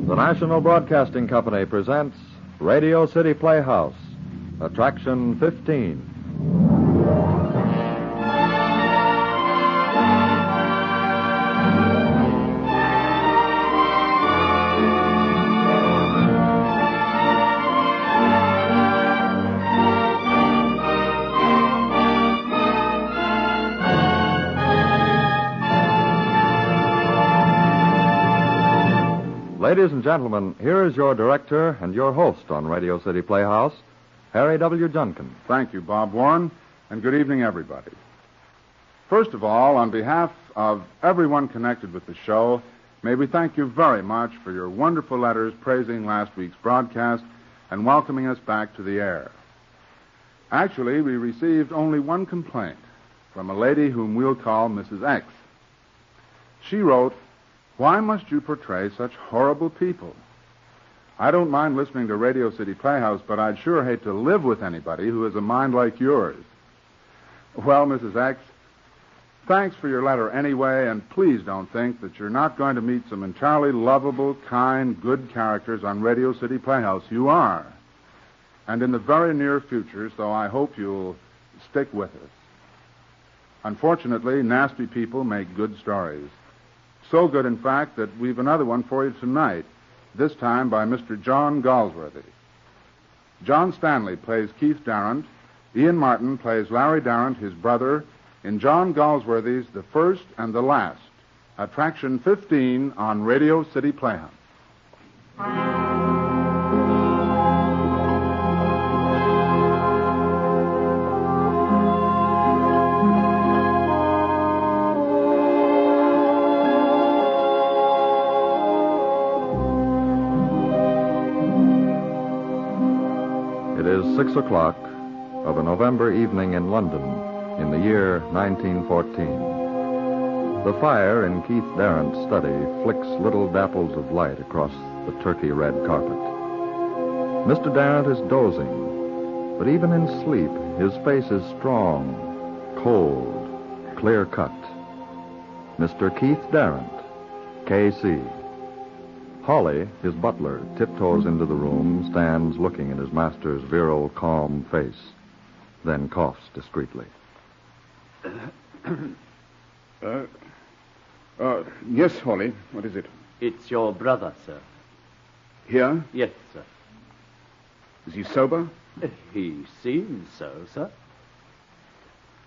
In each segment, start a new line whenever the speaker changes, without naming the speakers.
The National Broadcasting Company presents Radio City Playhouse, Attraction 15. Ladies and gentlemen, here is your director and your host on Radio City Playhouse, Harry W. Junkin.
Thank you, Bob Warren, and good evening, everybody. First of all, on behalf of everyone connected with the show, may we thank you very much for your wonderful letters praising last week's broadcast and welcoming us back to the air. Actually, we received only one complaint from a lady whom we'll call Mrs. X. She wrote, "Why must you portray such horrible people? I don't mind listening to Radio City Playhouse, but I'd sure hate to live with anybody who has a mind like yours." Well, Mrs. X, thanks for your letter anyway, and please don't think that you're not going to meet some entirely lovable, kind, good characters on Radio City Playhouse. You are. And in the very near future, so I hope you'll stick with us. Unfortunately, nasty people make good stories. So good, in fact, that we've another one for you tonight, this time by Mr. John Galsworthy. John Stanley plays Keith Darrant. Ian Martin plays Larry Darrant, his brother, in John Galsworthy's The First and the Last, Attraction 15 on Radio City Playhouse.
It is 6 o'clock of a November evening in London in the year 1914. The fire in Keith Darrant's study flicks little dapples of light across the turkey-red carpet. Mr. Darrant is dozing, but even in sleep, his face is strong, cold, clear-cut. Mr. Keith Darrant, K.C. Holly, his butler, tiptoes into the room, stands looking at his master's virile, calm face, then coughs discreetly.
Yes, Holly. What is it?
It's your brother, sir.
Here?
Yes, sir.
Is he sober?
He seems so, sir.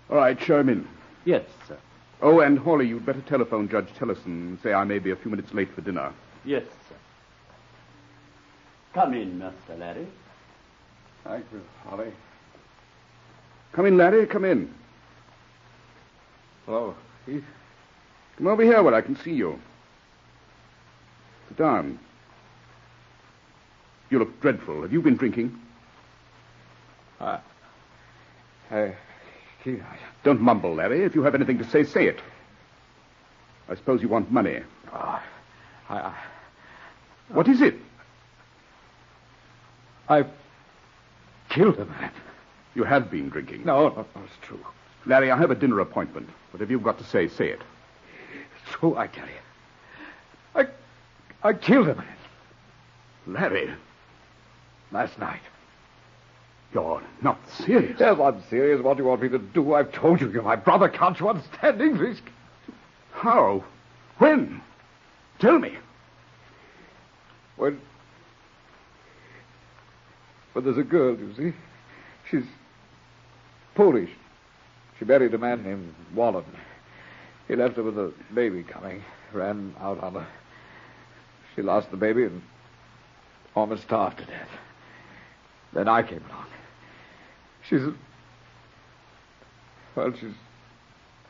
All right, show him in.
Yes, sir.
Oh, and Holly, you'd better telephone Judge Tellison and say I may be a few minutes late for dinner.
Yes, sir. Come in, Master Larry.
Thank you, Holly. Come in, Larry, come in.
Hello, Keith.
Come over here where I can see you. Sit down. You look dreadful. Have you been drinking?
Keith,
Don't mumble, Larry. If you have anything to say, say it. I suppose you want money. What is it?
I've killed a man.
You have been drinking.
No, it's true.
Larry, I have a dinner appointment. Whatever you've got to say, say it.
It's true, I tell you. I killed a man.
Larry,
Last night.
you're not serious.
Yes, I'm serious. What do you want me to do? I've told you, you're my brother. Can't you understand English?
How? When? Tell me.
When there's a girl, you see. She's Polish. She married a man named Wallen. He left her with a baby coming. Ran out on her. She lost the baby and almost starved to death. Then I came along. She's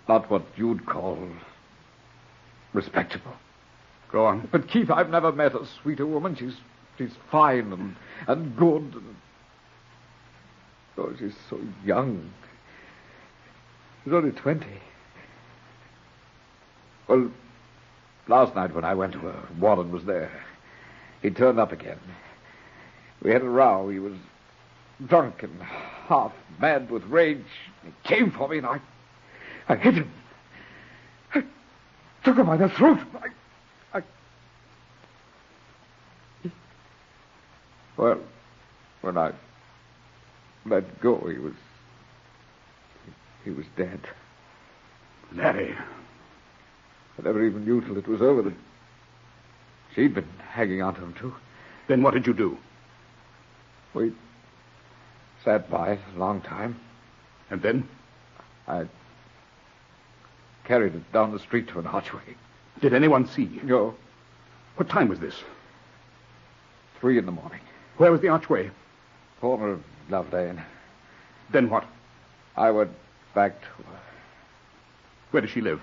not what you'd call respectable.
Go on.
But, Keith, I've never met a sweeter woman. She's fine and good. Oh, she's so young. She's only 20. Well, last night when I went to her, Warren was there. He turned up again. We had a row. He was drunk and half mad with rage. He came for me and I hit him. I took him by the throat.
Well, when I let go, he was dead.
Larry.
I never even knew till it was over that she'd been hanging on to him, too.
Then what did you do?
We sat by it a long time.
And then?
I carried it down the street to an archway.
Did anyone see?
No.
What time was this?
3 in the morning.
Where was the archway?
Corner of Love Lane.
Then what?
I went back to her.
Where does she live?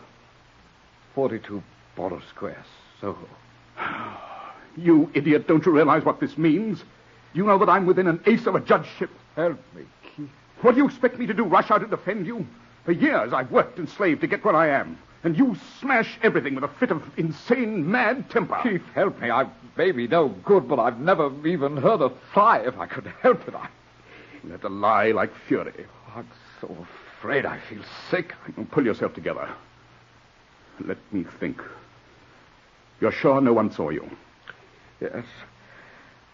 42 Borrow Square, Soho.
You idiot, don't you realize what this means? You know that I'm within an ace of a judgeship.
Help me, Keith.
What do you expect me to do, rush out and defend you? For years I've worked and slaved to get where I am. And you smash everything with a fit of insane, mad temper.
Keith, help me. I may be no good, but I've never even heard a fly. If I could help it,
Let a lie like fury.
I'm so afraid I feel sick.
Pull yourself together. Let me think. You're sure no one saw you?
Yes.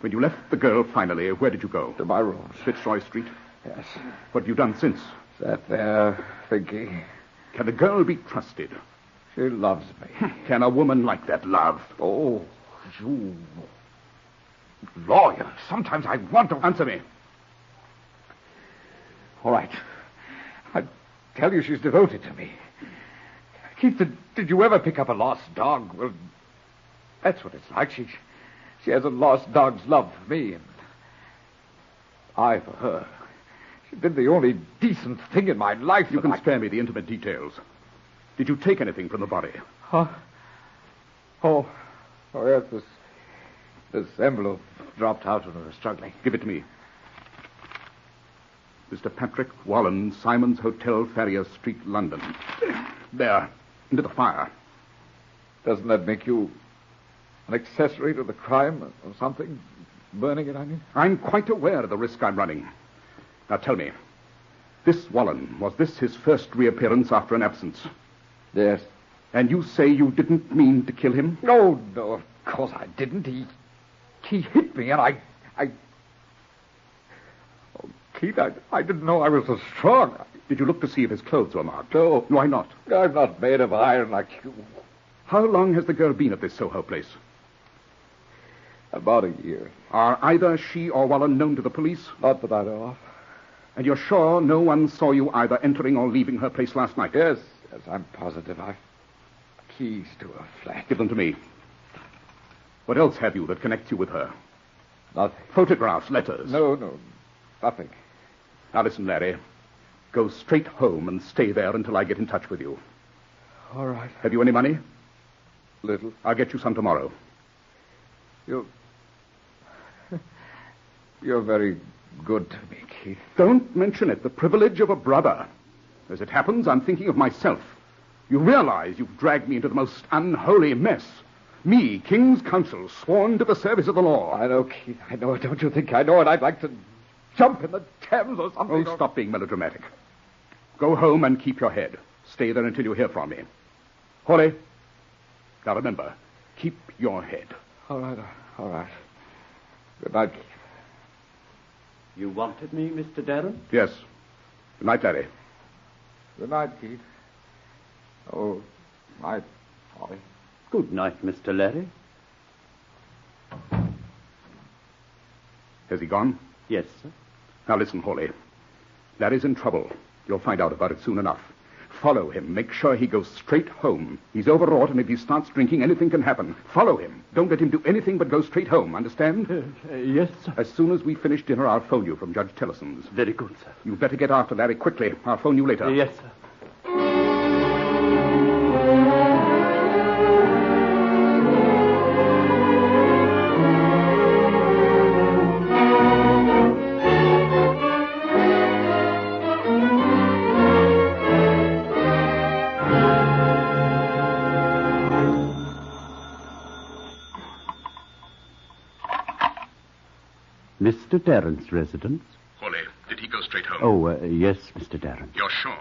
When you left the girl finally, where did you go?
To my rooms.
Fitzroy Street?
Yes.
What have you done since?
Sat there thinking.
Can a girl be trusted?
She loves me.
Can a woman like that love?
Oh, you lawyer. Sometimes I want to...
Answer me.
All right. I tell you she's devoted to me. Keith, did you ever pick up a lost dog? Well, that's what it's like. She has a lost dog's love for me, and I for her. She did the only decent thing in my life.
You can spare me the intimate details. Did you take anything from the body?
Huh? Oh, yes, this envelope dropped out when I was struggling.
Give it to me. Mr. Patrick Wallen, Simon's Hotel, Farrier Street, London. There, into the fire.
Doesn't that make you an accessory to the crime or something? Burning it, I mean?
I'm quite aware of the risk I'm running. Now tell me, this Wallen, was this his first reappearance after an absence?
Yes.
And you say you didn't mean to kill him?
No, of course I didn't. He hit me, and I... Oh, Keith, I didn't know I was so strong.
Did you look to see if his clothes were marked?
No.
Why not?
I'm not made of iron like you.
How long has the girl been at this Soho place?
About a year.
Are either she or Wallen known to the police?
Not that I know of.
And you're sure no one saw you either entering or leaving her place last night?
Yes, I'm positive. I've keys to her flat.
Give them to me. What else have you that connects you with her?
Nothing.
Photographs, letters?
No, nothing.
Now listen, Larry. Go straight home and stay there until I get in touch with you.
All right.
Have you any money?
Little.
I'll get you some tomorrow.
You're very good to me, Keith.
Don't mention it. The privilege of a brother. As it happens, I'm thinking of myself. You realize you've dragged me into the most unholy mess. Me, King's Counsel, sworn to the service of the law.
I know, Keith. I know it. Don't you think I know it? I'd like to jump in the Thames or something.
Oh, stop being melodramatic. Go home and keep your head. Stay there until you hear from me. Holly, now remember, keep your head.
All right. Good night, Keith.
You wanted me, Mr. Darren?
Yes. Good night, Larry.
Good night, Keith. Oh, night, Holly.
Good night, Mr. Larry.
Has he gone?
Yes, sir.
Now listen, Hawley. Larry's in trouble. You'll find out about it soon enough. Follow him. Make sure he goes straight home. He's overwrought, and if he starts drinking, anything can happen. Follow him. Don't let him do anything but go straight home. Understand?
Yes, sir.
As soon as we finish dinner, I'll phone you from Judge Tillison's.
Very good, sir.
You'd better get after Larry quickly. I'll phone you later.
Yes, sir. Mr. Darren's residence?
Hawley, did he go straight home?
Oh, yes, Mr. Darren.
You're sure?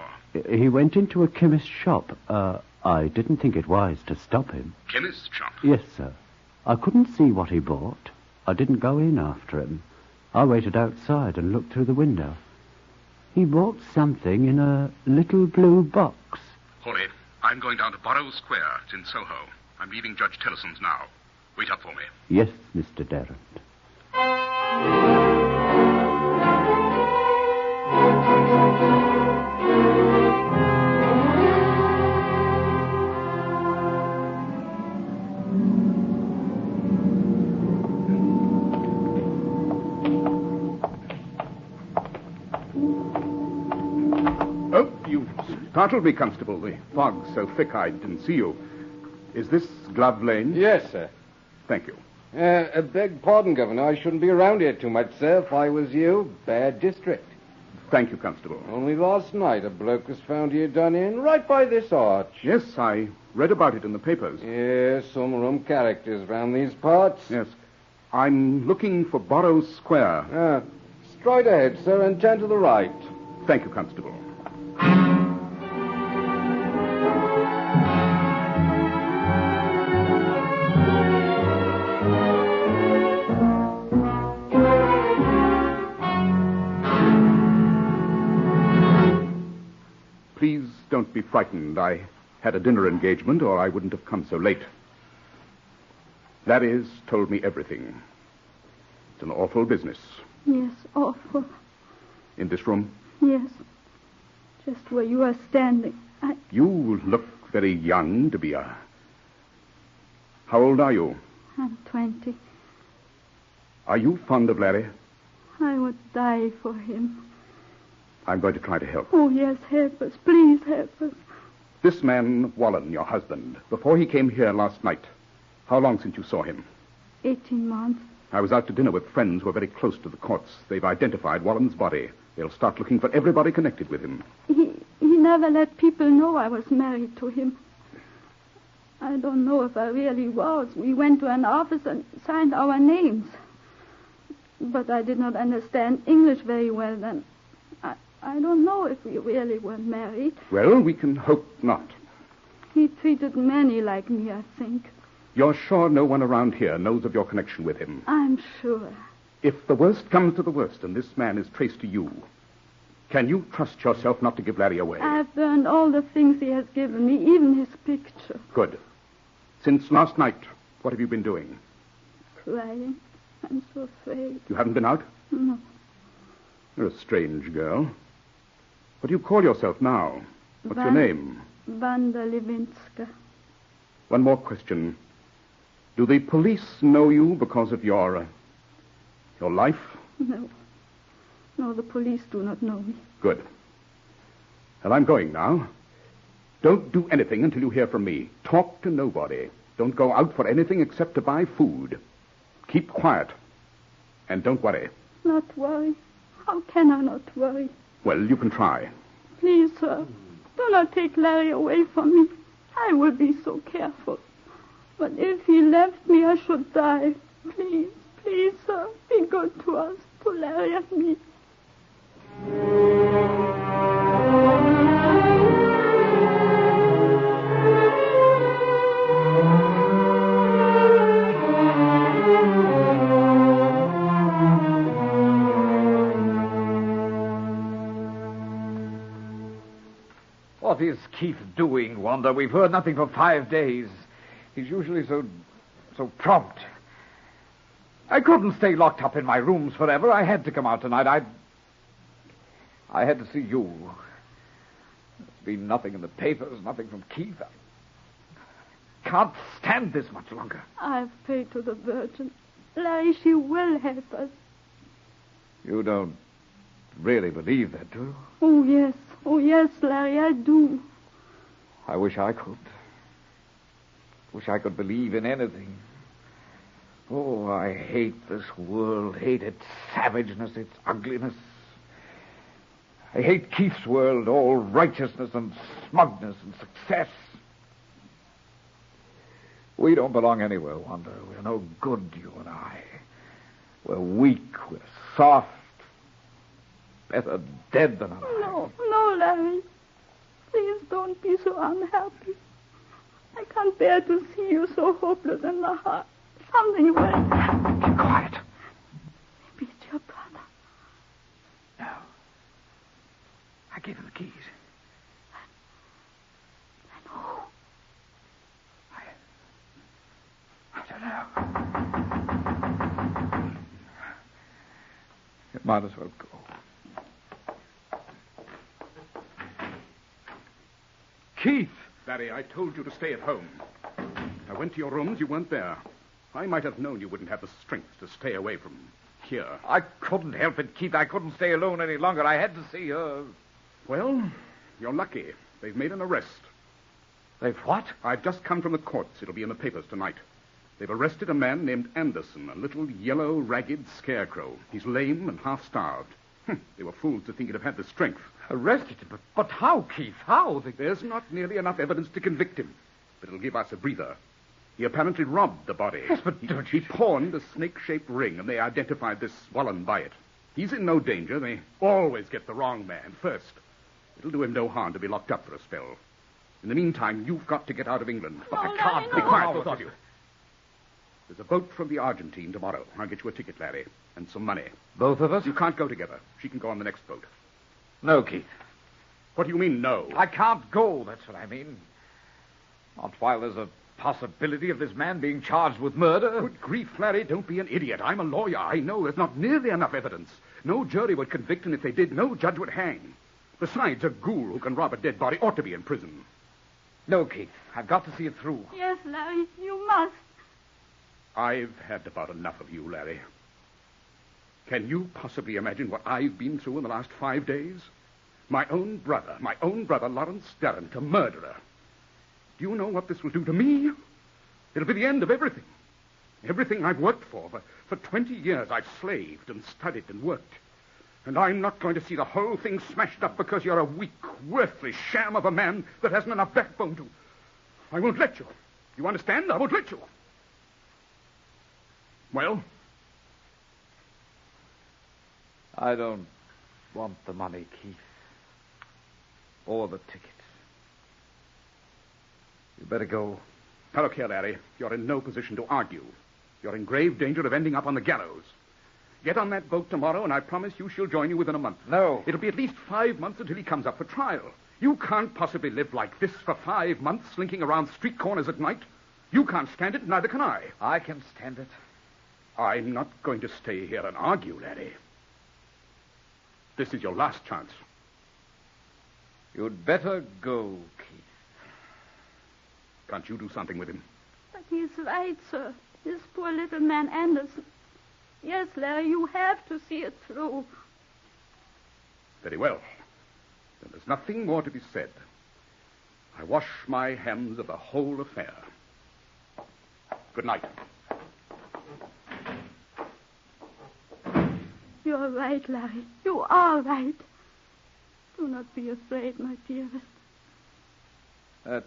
He went into a chemist's shop. I didn't think it wise to stop him.
Chemist's shop?
Yes, sir. I couldn't see what he bought. I didn't go in after him. I waited outside and looked through the window. He bought something in a little blue box.
Hawley, I'm going down to Burrows Square. It's in Soho. I'm leaving Judge Tillison's now. Wait up for me.
Yes, Mr. Darrant.
Oh, you startled me, Constable. The fog's so thick I didn't see you. Is this Glove Lane?
Yes, sir.
Thank you.
Beg pardon, Governor. I shouldn't be around here too much, sir. If I was you, bad district.
Thank you, Constable.
Only last night a bloke was found here done in, right by this arch.
Yes, I read about it in the papers.
Yes, some rum characters round these parts.
Yes. I'm looking for Burrows Square.
Straight ahead, sir, and turn to the right.
Thank you, Constable. Please don't be frightened. I had a dinner engagement, or I wouldn't have come so late. Larry's told me everything. It's an awful business.
Yes, awful.
In this room?
Yes. Just where you are standing.
You look very young to be a... How old are you?
I'm 20.
Are you fond of Larry?
I would die for him.
I'm going to try to help.
Oh, yes, help us. Please help us.
This man, Wallen, your husband, before he came here last night, how long since you saw him?
18 months.
I was out to dinner with friends who are very close to the courts. They've identified Wallen's body. They'll start looking for everybody connected with him.
He never let people know I was married to him. I don't know if I really was. We went to an office and signed our names. But I did not understand English very well then. I don't know if we really were married.
Well, we can hope not.
He treated many like me, I think.
You're sure no one around here knows of your connection with him?
I'm sure.
If the worst comes to the worst and this man is traced to you, can you trust yourself not to give Larry away?
I've burned all the things he has given me, even his picture.
Good. Since last night, what have you been doing?
Crying. I'm so afraid.
You haven't been out?
No.
You're a strange girl. What do you call yourself now? What's your name?
Wanda Levinska.
One more question. Do the police know you because of your life?
No. No, the police do not know me.
Good. Well, I'm going now. Don't do anything until you hear from me. Talk to nobody. Don't go out for anything except to buy food. Keep quiet. And don't worry.
Not worry? How can I not worry?
Well, you can try.
Please, sir, do not take Larry away from me. I will be so careful. But if he left me, I should die. Please, please, sir, be good to us, to Larry and me.
What is Keith doing, Wanda? We've heard nothing for 5 days. He's usually so prompt. I couldn't stay locked up in my rooms forever. I had to come out tonight. I had to see you. There's been nothing in the papers, nothing from Keith. I can't stand this much longer.
I've prayed to the Virgin. Larry, she will help us.
You don't really believe that, do you?
Oh, yes. Oh, yes, Larry, I do.
I wish I could. Wish I could believe in anything. Oh, I hate this world, hate its savageness, its ugliness. I hate Keith's world, all righteousness and smugness and success. We don't belong anywhere, Wanda. We're no good, you and I. We're weak, we're soft. Better dead than alive.
No, Larry. Please don't be so unhappy. I can't bear to see you so hopeless in the heart. Something will.
Keep quiet.
Maybe it's your brother.
Might as well go. Keith!
Larry, I told you to stay at home. I went to your rooms, you weren't there. I might have known you wouldn't have the strength to stay away from here.
I couldn't help it, Keith. I couldn't stay alone any longer. I had to see her.
Well, you're lucky. They've made an arrest.
They've what?
I've just come from the courts. It'll be in the papers tonight. They've arrested a man named Anderson, a little yellow, ragged scarecrow. He's lame and half-starved. They were fools to think he'd have had the strength.
Arrested him? But how, Keith? How?
There's not nearly enough evidence to convict him, but it'll give us a breather. He apparently robbed the body.
Yes, but
He pawned a snake-shaped ring, and they identified this Wallen by it. He's in no danger. They always get the wrong man first. It'll do him no harm to be locked up for a spell. In the meantime, you've got to get out of England.
No,
I
can't.
Be quiet, both of you. There's a boat from the Argentine tomorrow. I'll get you a ticket, Larry, and some money.
Both of us?
You can't go together. She can go on the next boat.
No, Keith.
What do you mean, no?
I can't go, that's what I mean. Not while there's a possibility of this man being charged with murder.
Good grief, Larry, don't be an idiot. I'm a lawyer. I know there's not nearly enough evidence. No jury would convict, and if they did, no judge would hang. Besides, a ghoul who can rob a dead body ought to be in prison.
No, Keith. I've got to see it through.
Yes, Larry, you must.
I've had about enough of you, Larry. Can you possibly imagine what I've been through in the last 5 days? My own brother, Lawrence Darrant, a murderer. Do you know what this will do to me? It'll be the end of everything. Everything I've worked for. For 20 years I've slaved and studied and worked. And I'm not going to see the whole thing smashed up because you're a weak, worthless sham of a man that hasn't enough backbone to... I won't let you. You understand? I won't let you. Well?
I don't want the money, Keith. Or the tickets. You better go.
Now, look here, Larry. You're in no position to argue. You're in grave danger of ending up on the gallows. Get on that boat tomorrow, and I promise you she'll join you within a month.
No.
It'll be at least 5 months until he comes up for trial. You can't possibly live like this for 5 months, slinking around street corners at night. You can't stand it, neither can I.
I can stand it.
I'm not going to stay here and argue, Larry. This is your last chance.
You'd better go, Keith.
Can't you do something with him?
But he's right, sir. This poor little man Anderson. Yes, Larry, you have to see it through.
Very well. Then there's nothing more to be said. I wash my hands of the whole affair. Good night.
You're right, Larry. You are right. Do not be afraid, my dearest.
That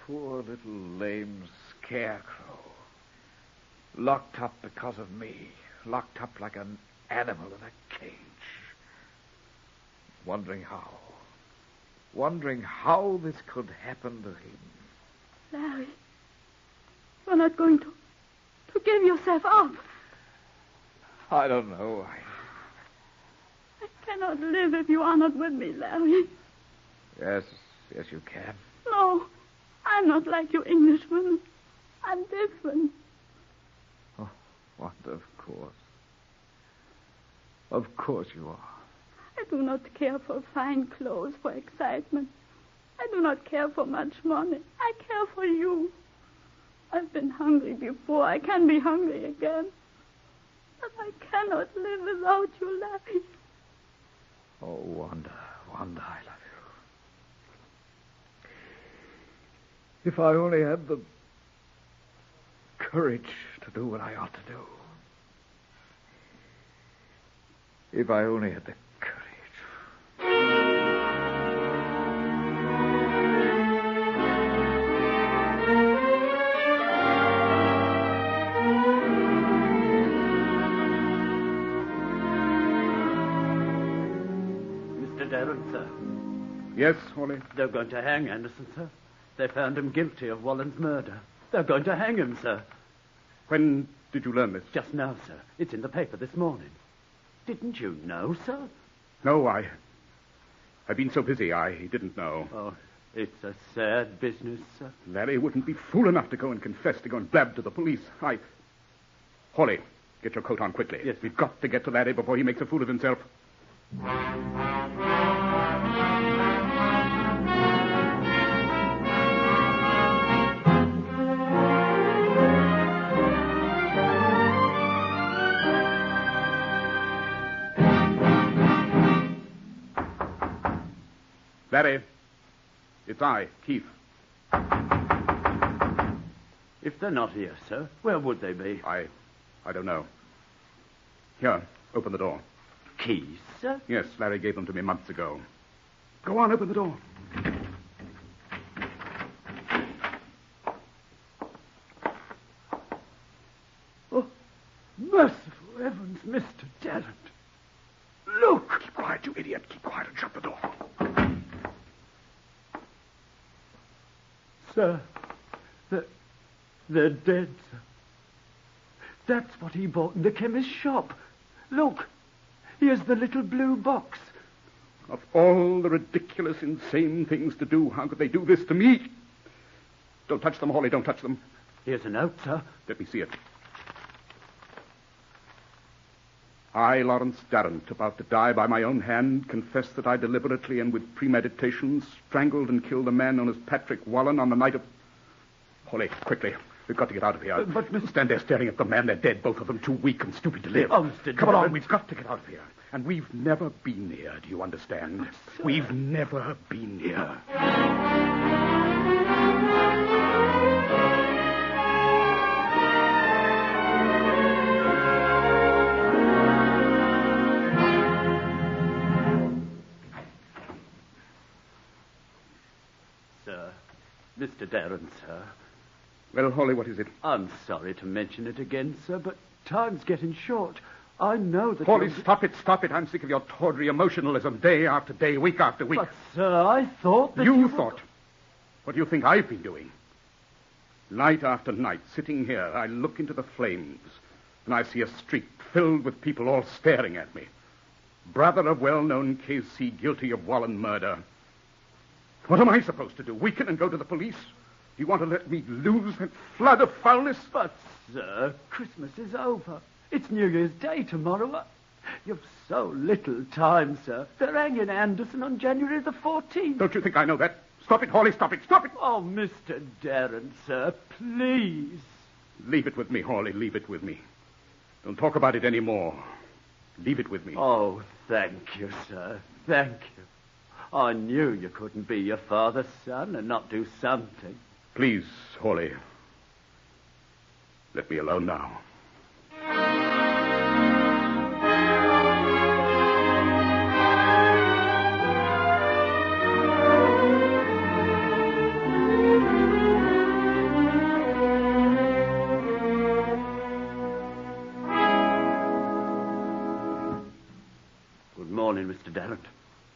poor little lame scarecrow. Locked up because of me. Locked up like an animal in a cage. Wondering how this could happen to him.
Larry, you're not going to give yourself up.
I don't know.
I cannot live if you are not with me, Larry.
Yes, you can.
No, I'm not like you Englishmen. I'm different.
Oh, what, of course. Of course you are.
I do not care for fine clothes, for excitement. I do not care for much money. I care for you. I've been hungry before. I can be hungry again. But I cannot live without you, Larry.
Oh, Wanda, I love you. If I only had the courage to do what I ought to do. If I only had the courage.
Mr. Darrant, sir.
Yes, Hawley?
They're going to hang Anderson, sir. They found him guilty of Wallen's murder. They're going to hang him, sir.
When did you learn this?
Just now, sir. It's in the paper this morning. Didn't you know, sir?
No, I've been so busy, I didn't know.
Oh, it's a sad business, sir.
Larry wouldn't be fool enough to go and confess, to go and blab to the police. Hawley, Get your coat on quickly.
Yes.
We've got to get to Larry before he makes a fool of himself. Larry, it's I, Keith.
If they're not here, sir, where would they be?
I don't know. Here, open the door.
Keys, sir?
Yes, Larry gave them to me months ago. Go on, open the door.
Oh, merciful heavens, Mr. Tarrant. Look!
Keep quiet, you idiot. Keep quiet and shut the door.
Sir, they're dead, sir. That's what he bought in the chemist's shop. Look, here's the little blue box.
Of all the ridiculous, insane things to do, how could they do this to me? Don't touch them, Hawley, don't touch them.
Here's a note, sir.
Let me see it. I, Lawrence Darrant, about to die by my own hand, confess that I deliberately and with premeditation strangled and killed a man known as Patrick Wallen on the night of... Hawley, quickly. We've got to get out of here.
But, Mr.
Stand there staring at the man. They're dead, both of them, too weak and stupid to live.
Oh, Mr.
Come along,
Darrant.
we've got to get out of here. And we've never been here, do you understand?
Sir.
We've never been here.
Sir, Mr. Darrant, sir.
Well, Hawley, what is it?
I'm sorry to mention it again, sir, but time's getting short. I know that...
Hawley, stop it. I'm sick of your tawdry emotionalism day after day, week after week.
But, sir, I thought that
You thought. What do you think I've been doing? Night after night, sitting here, I look into the flames, and I see a street filled with people all staring at me. Brother of well-known K.C. guilty of Wallen murder. What am I supposed to do? Weaken and go to the police? Do you want to let me lose that flood of foulness?
But, sir, Christmas is over. It's New Year's Day tomorrow. You've so little time, sir. They're hanging Anderson on January the 14th.
Don't you think I know that? Stop it, Hawley, stop it.
Oh, Mr. Darrant, sir, please.
Leave it with me, Hawley, leave it with me. Don't talk about it anymore. Leave it with me.
Oh, thank you, sir. Thank you. I knew you couldn't be your father's son and not do something.
Please, Hawley. Let me alone now.
Good morning, Mr. Darrant.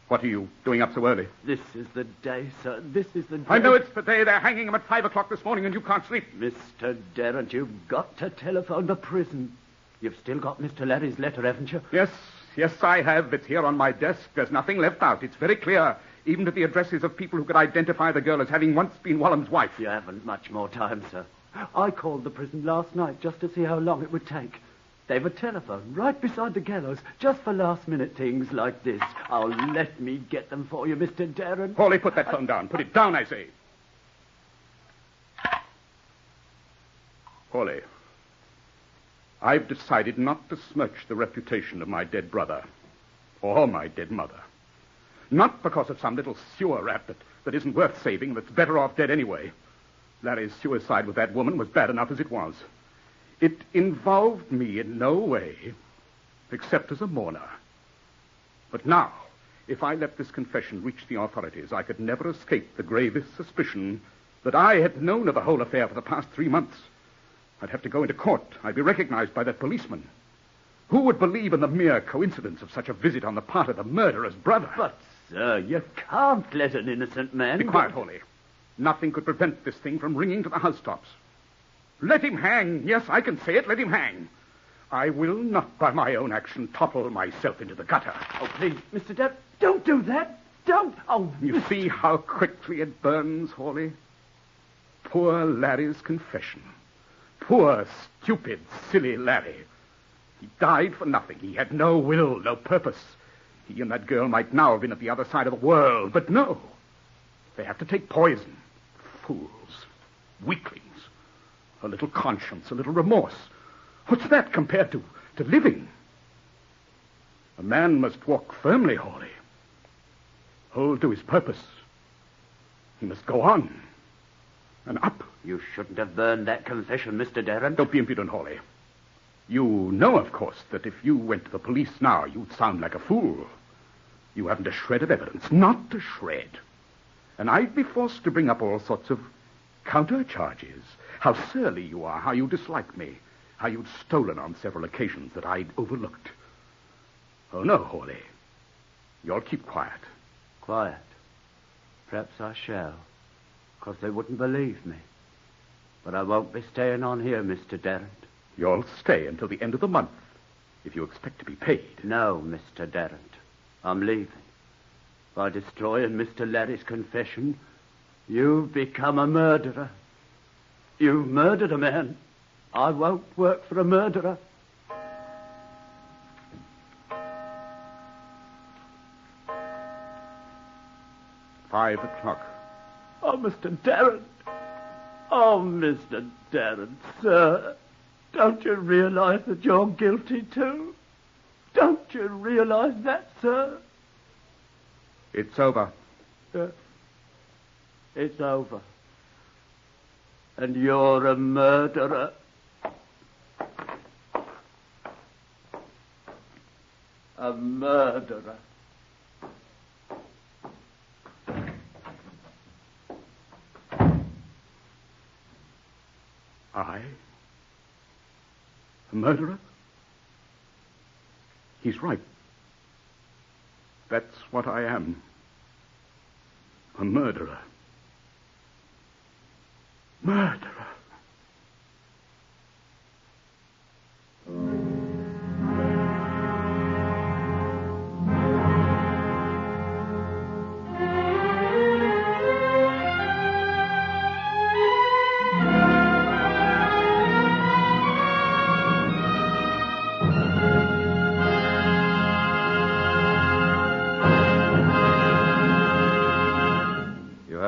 What are you doing up so early?
This is the day, sir. This is the day.
I know it's the day they're hanging him at 5 o'clock this morning and you can't sleep.
Mr. Darrant, you've got to telephone the prison. You've still got Mr. Larry's letter, haven't you?
Yes, I have. It's here on my desk. There's nothing left out. It's very clear, even to the addresses of people who could identify the girl as having once been Wallen's wife.
You haven't much more time, sir. I called the prison last night just to see how long it would take. They've a telephone right beside the gallows, just for last-minute things like this. Oh, let me get them for you, Mr. Darrant.
Hawley, put that phone down. Put it down, I say. Hawley, I've decided not to smirch the reputation of my dead brother or my dead mother. Not because of some little sewer rat that isn't worth saving, that's better off dead anyway. Larry's suicide with that woman was bad enough as it was. It involved me in no way, except as a mourner. But now, if I let this confession reach the authorities, I could never escape the gravest suspicion that I had known of the whole affair for the past 3 months. I'd have to go into court. I'd be recognized by that policeman. Who would believe in the mere coincidence of such a visit on the part of the murderer's brother?
But, sir, you can't let an innocent man...
Be quiet, Hawley. Nothing could prevent this thing from ringing to the housetops. Let him hang. Yes, I can say it. Let him hang. I will not, by my own action, topple myself into the gutter.
Oh, please, Mr. Darrant, don't do that. Don't. Oh,
You see how quickly it burns, Hawley? Poor Larry's confession. Poor, stupid, silly Larry. He died for nothing. He had no will, no purpose. He and that girl might now have been at the other side of the world, but no. They have to take poison. Fools. Weaklings. A little conscience, a little remorse. What's that compared to living? A man must walk firmly, Hawley. Hold to his purpose. He must go on. And up.
You shouldn't have burned that confession, Mr. Darren.
Don't be impudent, Hawley. You know, of course, that if you went to the police now, you'd sound like a fool. You haven't a shred of evidence. Not a shred. And I'd be forced to bring up all sorts of counter-charges. How surly you are, how you dislike me, how you'd stolen on several occasions that I'd overlooked. Oh, no, Hawley. You'll keep quiet.
Quiet? Perhaps I shall, because they wouldn't believe me. But I won't be staying on here, Mr. Darren.
You'll stay until the end of the month, if you expect to be paid.
No, Mr. Darren. I'm leaving. By destroying Mr. Larry's confession, you've become a murderer. You've murdered a man. I won't work for a murderer.
$5:00.
Oh, Mr. Darren. Oh, Mr. Darren, sir. Don't you realize that you're guilty, too? Don't you realize that, sir?
It's over.
It's over. And you're a murderer. A murderer.
I? A murderer? He's right. That's what I am. A murderer. Murderer.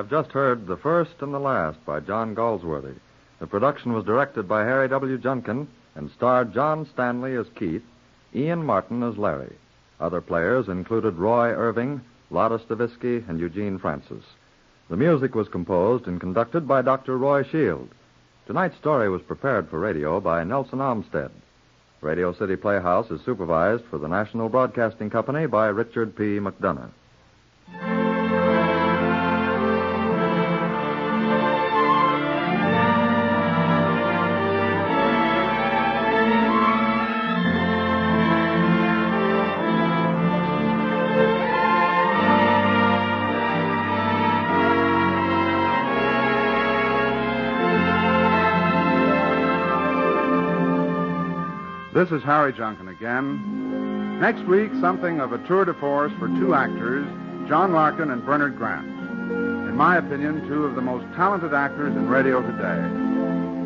Just heard The First and the Last by John Galsworthy. The production was directed by Harry W. Junkin and starred John Stanley as Keith, Ian Martin as Larry. Other players included Roy Irving, Lotta Stavisky, and Eugene Francis. The music was composed and conducted by Dr. Roy Shield. Tonight's story was prepared for radio by Nelson Olmsted. Radio City Playhouse is supervised for the National Broadcasting Company by Richard P. McDonough.
This is Harry Junkin again. Next week, something of a tour de force for two actors, John Larkin and Bernard Grant. In my opinion, two of the most talented actors in radio today.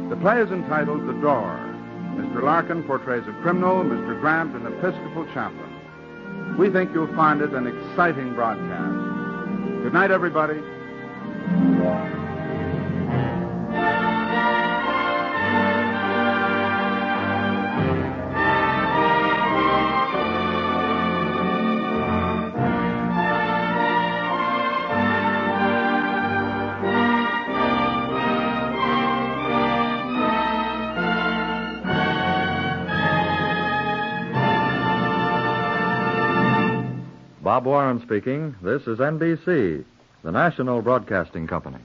The play is entitled The Door. Mr. Larkin portrays a criminal, Mr. Grant an Episcopal chaplain. We think you'll find it an exciting broadcast. Good night, everybody.
Bob Warren speaking. This is NBC, the National Broadcasting Company.